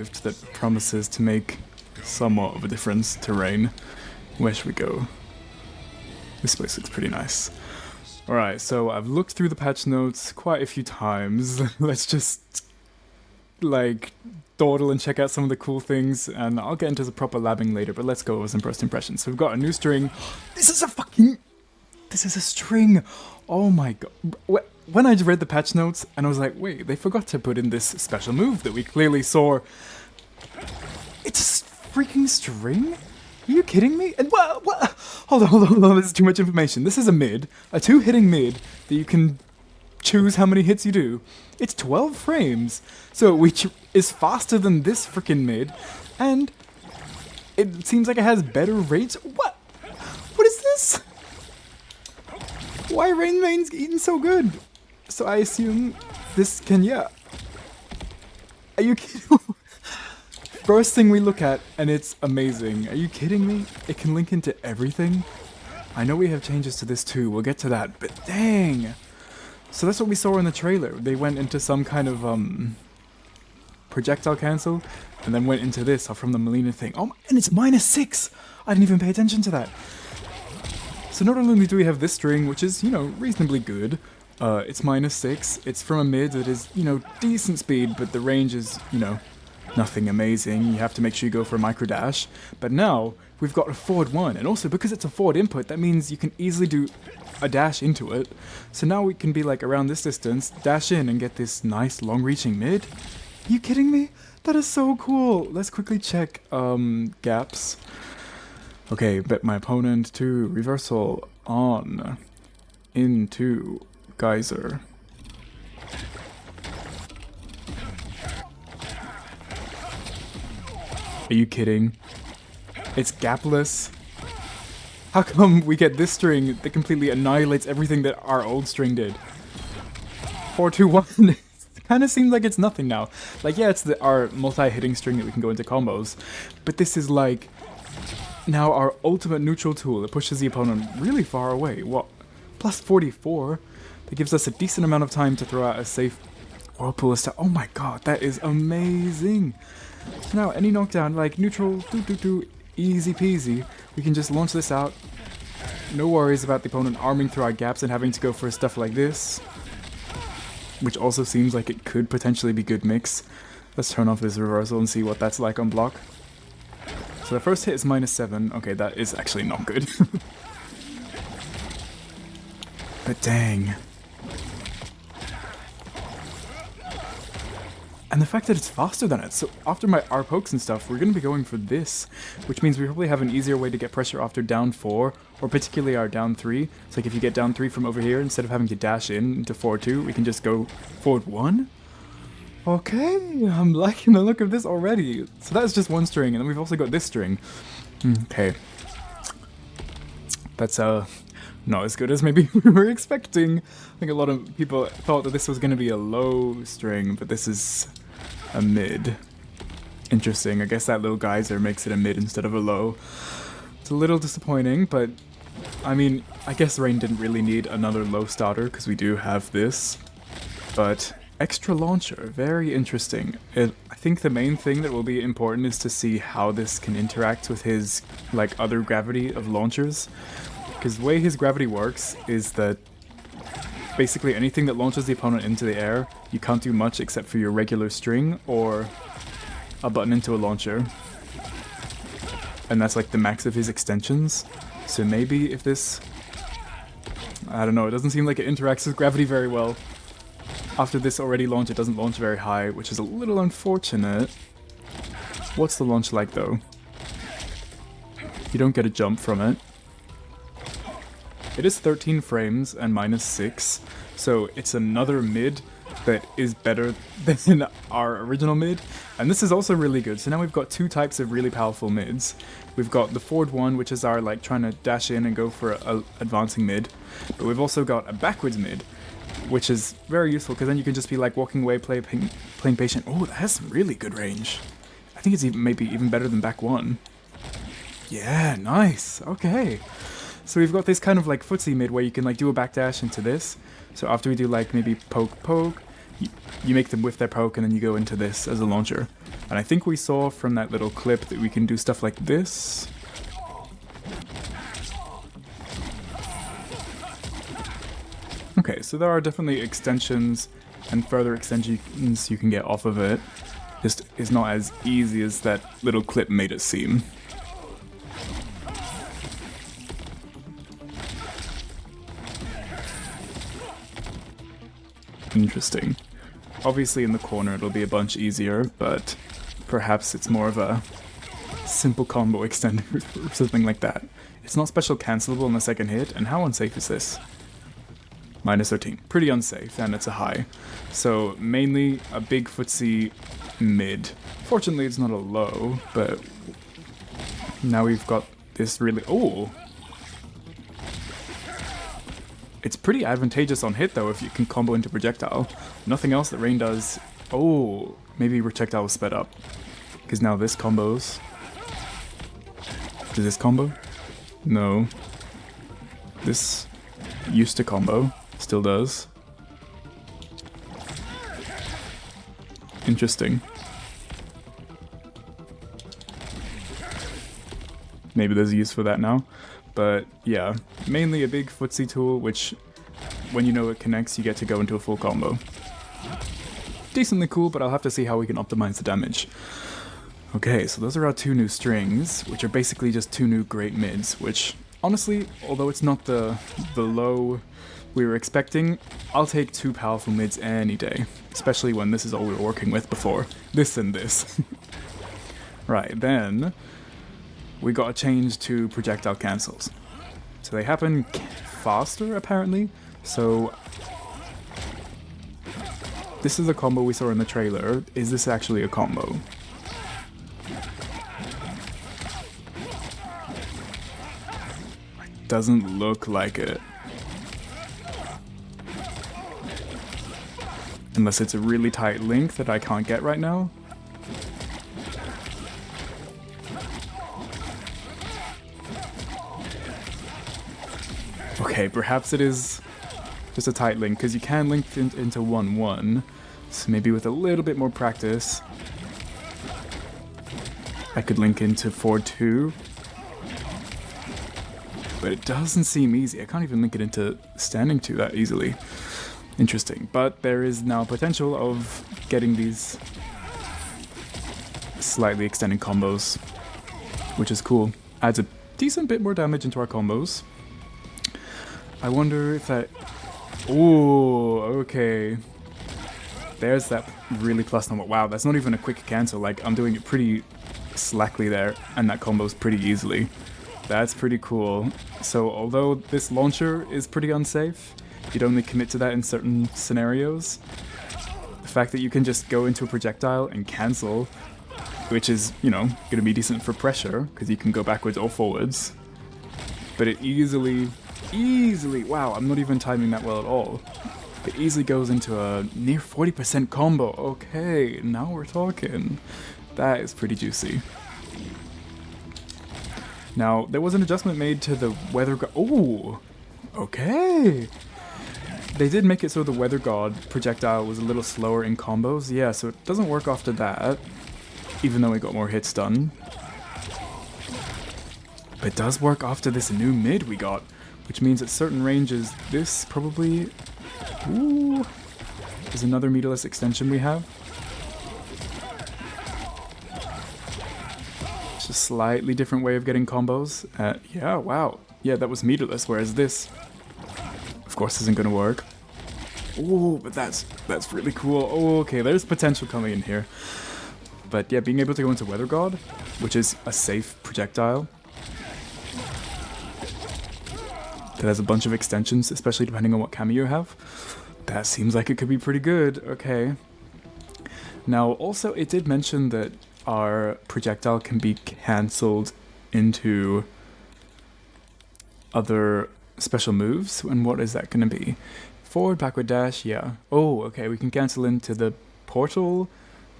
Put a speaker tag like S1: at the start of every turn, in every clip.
S1: that promises to make somewhat of a difference to rain. Where should we go? This place looks pretty nice. Alright, so I've looked through the patch notes quite a few times. Let's just, like, dawdle and check out some of the cool things, and I'll get into the proper labbing later, but let's go over some first impressions. So we've got a new string. This is a string! Oh my god. When I read the patch notes, and I was like, wait, they forgot to put in this special move that we clearly saw. It's a freaking string? Are you kidding me? And what? Hold on, this is too much information. This is a mid, a 2-hitting mid, that you can choose how many hits you do. It's 12 frames, so which is faster than this freaking mid, and it seems like it has better rates. What? What is this? Why are Rain Mains eating so good? So I assume this can, yeah. Are you kidding? First thing we look at, and it's amazing. Are you kidding me? It can link into everything? I know we have changes to this too, we'll get to that, but dang! So that's what we saw in the trailer. They went into some kind of, projectile cancel, and then went into this from the Melina thing. Oh, and it's -6! I didn't even pay attention to that. So not only do we have this string, which is, you know, reasonably good, it's -6, it's from a mid that is, you know, decent speed, but the range is, you know, nothing amazing. You have to make sure you go for a micro dash. But now we've got a forward 1, and also because it's a forward input, that means you can easily do a dash into it. So now we can be like around this distance, dash in and get this nice long-reaching mid. Are you kidding me? That is so cool. Let's quickly check gaps. Okay, bet my opponent to reversal on into geyser. Are you kidding? It's gapless. How come we get this string that completely annihilates everything that our old string did? 4-2-1. It kind of seems like it's nothing now. Like, yeah, it's our multi-hitting string that we can go into combos, but this is like now our ultimate neutral tool that pushes the opponent really far away. What? Plus 44? That gives us a decent amount of time to throw out a safe whirlpool of stuff. Oh my god, that is amazing! So now, any knockdown, like neutral, easy peasy, we can just launch this out. No worries about the opponent arming through our gaps and having to go for stuff like this. Which also seems like it could potentially be good mix. Let's turn off this reversal and see what that's like on block. So the first hit is -7. Okay, that is actually not good. But dang. And the fact that it's faster than it. So after my R pokes and stuff, we're going to be going for this, which means we probably have an easier way to get pressure after down 4, or particularly our down 3. It's like if you get down 3 from over here, instead of having to dash in into 4-2, we can just go forward 1. Okay, I'm liking the look of this already. So that's just one string, and then we've also got this string. Okay. That's not as good as maybe we were expecting. I think a lot of people thought that this was going to be a low string, but this is a mid. Interesting. I guess that little geyser makes it a mid instead of a low. It's a little disappointing, but I mean, I guess Rain didn't really need another low starter because we do have this. But extra launcher, very interesting. I think the main thing that will be important is to see how this can interact with his like other gravity of launchers. Because the way his gravity works is that basically anything that launches the opponent into the air, you can't do much except for your regular string or a button into a launcher. And that's like the max of his extensions. So maybe if this... I don't know, it doesn't seem like it interacts with gravity very well. After this already launch, it doesn't launch very high, which is a little unfortunate. What's the launch like though? You don't get a jump from it. It is 13 frames and -6, so it's another mid that is better than our original mid, and this is also really good. So now we've got two types of really powerful mids. We've got the forward one, which is our like trying to dash in and go for a advancing mid, but we've also got a backwards mid, which is very useful because then you can just be like walking away, playing patient. Oh, that has some really good range. I think it's maybe even better than back one. Yeah, nice. Okay. So we've got this kind of like footsie mid where you can like do a backdash into this. So after we do like maybe poke, you make them whiff their poke and then you go into this as a launcher. And I think we saw from that little clip that we can do stuff like this. Okay, so there are definitely extensions and further extensions you can get off of it. Just is not as easy as that little clip made it seem. Interesting. Obviously in the corner it'll be a bunch easier, but perhaps it's more of a simple combo extender or something like that. It's not special cancelable on the second hit, and how unsafe is this? Minus 13. Pretty unsafe, and it's a high. So mainly a big footsie mid. Fortunately it's not a low, but now we've got this really... Oh! It's pretty advantageous on hit though if you can combo into Projectile. Nothing else that Rain does... Oh! Maybe Projectile was sped up. Because now this combos. Does this combo? No. This used to combo. Still does. Interesting. Maybe there's a use for that now. But yeah, mainly a big footsie tool, which when you know it connects, you get to go into a full combo. Decently cool, but I'll have to see how we can optimize the damage. Okay, so those are our two new strings, which are basically just two new great mids, which honestly, although it's not the low we were expecting, I'll take two powerful mids any day, especially when this is all we were working with before. This and this. Right, then we got a change to projectile cancels. So they happen faster, apparently. So this is a combo we saw in the trailer. Is this actually a combo? Doesn't look like it. Unless it's a really tight link that I can't get right now. Okay, perhaps it is just a tight link, because you can link into 1-1, so maybe with a little bit more practice, I could link into 4-2, but it doesn't seem easy. I can't even link it into standing 2 that easily. Interesting, but there is now potential of getting these slightly extended combos, which is cool. Adds a decent bit more damage into our combos. I wonder if that... Ooh, okay. There's that really plus number. Wow, that's not even a quick cancel. Like, I'm doing it pretty slackly there, and that combos pretty easily. That's pretty cool. So, although this launcher is pretty unsafe, you'd only commit to that in certain scenarios. The fact that you can just go into a projectile and cancel, which is, you know, gonna be decent for pressure, because you can go backwards or forwards. But it easily, wow, I'm not even timing that well at all. It easily goes into a near 40% combo. Okay, now we're talking. That is pretty juicy. Now, there was an adjustment made to the weather god. Oh, okay. They did make it so the weather god projectile was a little slower in combos. Yeah, so it doesn't work after that, even though we got more hits done. But it does work after this new mid we got, which means at certain ranges, this probably... Ooh, is another meterless extension we have. It's a slightly different way of getting combos. Yeah, wow. Yeah, that was meterless, whereas this, of course, isn't gonna work. Ooh, but that's really cool. Oh, okay, there's potential coming in here. But yeah, being able to go into Weather God, which is a safe projectile, that has a bunch of extensions, especially depending on what camo you have. That seems like it could be pretty good. Okay. Now, also, it did mention that our projectile can be cancelled into other special moves. And what is that going to be? Forward, backward dash, yeah. Oh, okay, we can cancel into the portal,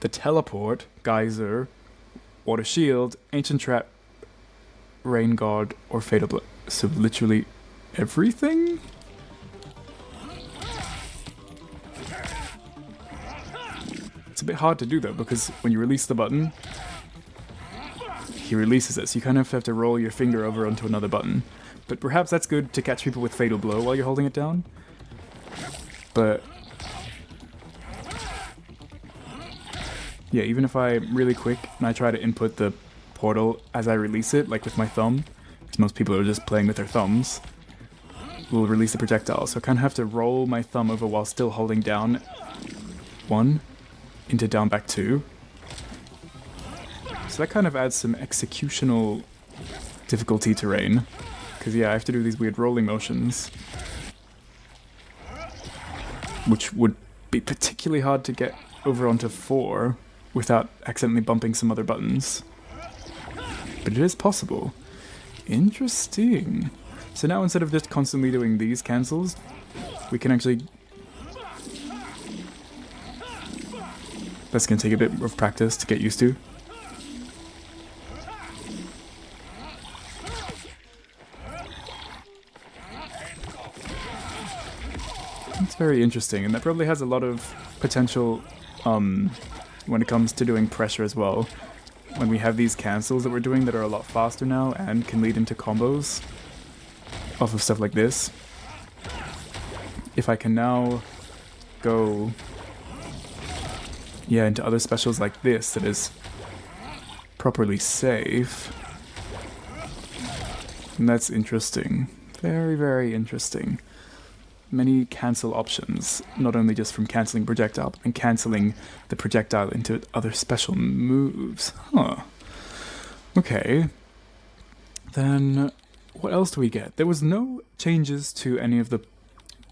S1: the teleport, geyser, water shield, ancient trap, rain god, or fatal blow. So literally everything? It's bit hard to do though, because when you release the button, he releases it, so you kind of have to roll your finger over onto another button. But perhaps that's good to catch people with Fatal Blow while you're holding it down. But yeah, even if I'm really quick and I try to input the portal as I release it, like with my thumb, because most people are just playing with their thumbs, will release the projectile. So I kind of have to roll my thumb over while still holding down 1 into down back 2. So that kind of adds some executional difficulty terrain. Because yeah, I have to do these weird rolling motions, which would be particularly hard to get over onto 4 without accidentally bumping some other buttons. But it is possible. Interesting. So now instead of just constantly doing these cancels, we can actually... That's going to take a bit of practice to get used to. It's very interesting, and that probably has a lot of potential when it comes to doing pressure as well. When we have these cancels that we're doing that are a lot faster now and can lead into combos off of stuff like this. If I can now go into other specials like this that is properly safe, and that's interesting. Very, very interesting. Many cancel options, not only just from cancelling projectile, but then cancelling the projectile into other special moves. Huh. Okay. Then, what else do we get? There was no changes to any of the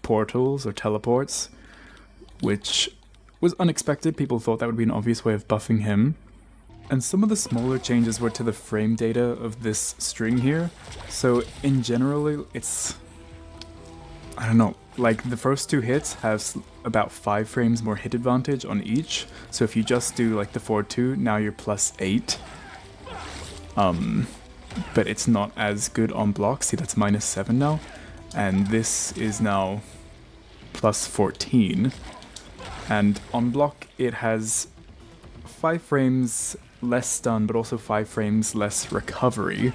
S1: portals or teleports, which was unexpected. People thought that would be an obvious way of buffing him. And some of the smaller changes were to the frame data of this string here. So, in general, it's... I don't know. Like, the first 2 hits have about 5 frames more hit advantage on each. So if you just do, like, the 4-2, now you're +8. But it's not as good on block. See, that's -7 now. And this is now +14. And on block, it has 5 frames less stun, but also 5 frames less recovery.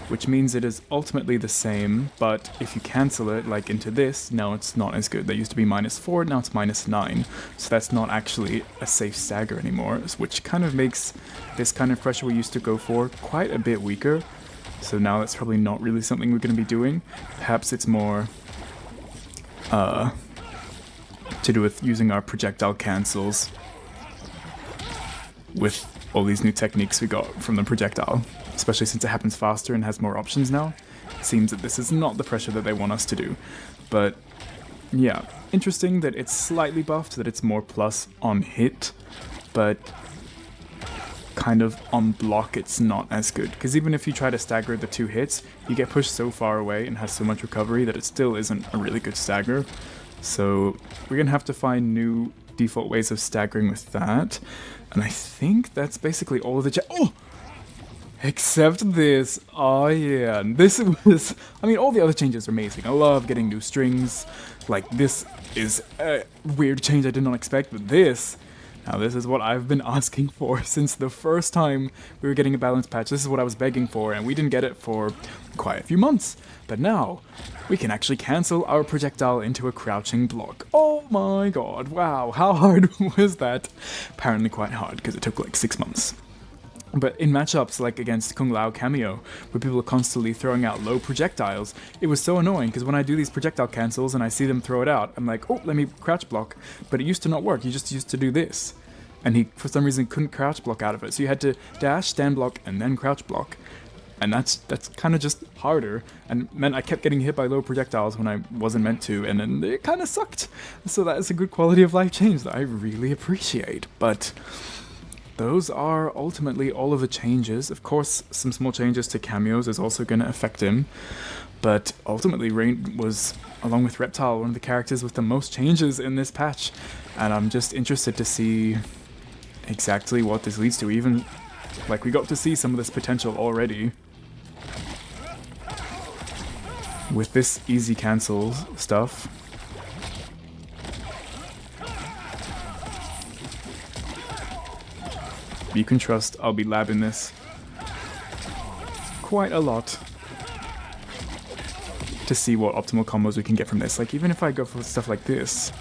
S1: Which means it is ultimately the same, but if you cancel it, like into this, now it's not as good. That used to be -4, now it's -9. So that's not actually a safe stagger anymore, which kind of makes this kind of pressure we used to go for quite a bit weaker. So now that's probably not really something we're going to be doing. Perhaps it's more to do with using our projectile cancels with all these new techniques we got from the projectile. Especially since it happens faster and has more options now. It seems that this is not the pressure that they want us to do. But yeah, interesting that it's slightly buffed, that it's more plus on hit, but kind of on block it's not as good. Because even if you try to stagger the 2 hits, you get pushed so far away and has so much recovery that it still isn't a really good stagger. So we're going to have to find new default ways of staggering with that. And I think that's basically all of the... Oh! Except this. Oh yeah, this was... I mean, all the other changes are amazing. I love getting new strings. Like, this is a weird change I did not expect, but this... Now, this is what I've been asking for since the first time we were getting a balance patch. This is what I was begging for, and we didn't get it for quite a few months. But now, we can actually cancel our projectile into a crouching block. Oh my god, wow, how hard was that? Apparently quite hard, because it took like 6 months. But in matchups like against Kung Lao Cameo, where people are constantly throwing out low projectiles, it was so annoying because when I do these projectile cancels and I see them throw it out, I'm like, oh, let me crouch block. But it used to not work, you just used to do this. And he, for some reason, couldn't crouch block out of it. So you had to dash, stand block, and then crouch block. And that's kind of just harder, and meant I kept getting hit by low projectiles when I wasn't meant to, and then it kind of sucked. So that is a good quality of life change that I really appreciate. But... those are ultimately all of the changes. Of course, some small changes to cameos is also going to affect him. But ultimately, Rain was, along with Reptile, one of the characters with the most changes in this patch. And I'm just interested to see exactly what this leads to. Even, like, we got to see some of this potential already. With this easy cancel stuff. You can trust I'll be labbing this quite a lot to see what optimal combos we can get from this. Like, even if I go for stuff like this,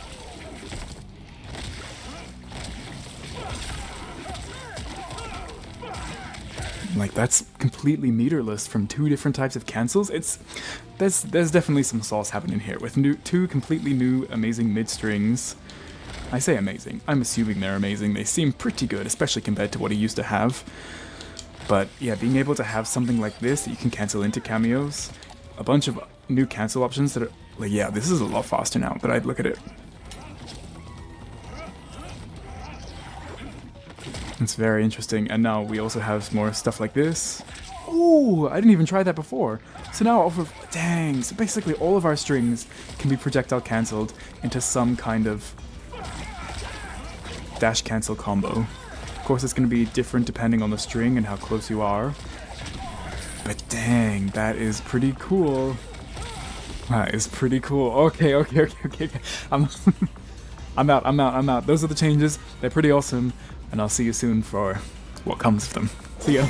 S1: like, that's completely meterless from 2 different types of cancels. There's definitely some sauce happening here with 2 completely new amazing mid strings. I say amazing, I'm assuming they're amazing. They seem pretty good, especially compared to what he used to have. But yeah, being able to have something like this that you can cancel into cameos, a bunch of new cancel options that are like, yeah, this is a lot faster now that I look at it. It's very interesting. And now we also have more stuff like this. Ooh, I didn't even try that before. So now over, dang, so basically all of our strings can be projectile cancelled into some kind of dash cancel combo. Of course, it's going to be different depending on the string and how close you are. But dang, that is pretty cool. That is pretty cool. Okay. I'm I'm out. Those are the changes. They're pretty awesome. And I'll see you soon for what comes of them. See ya.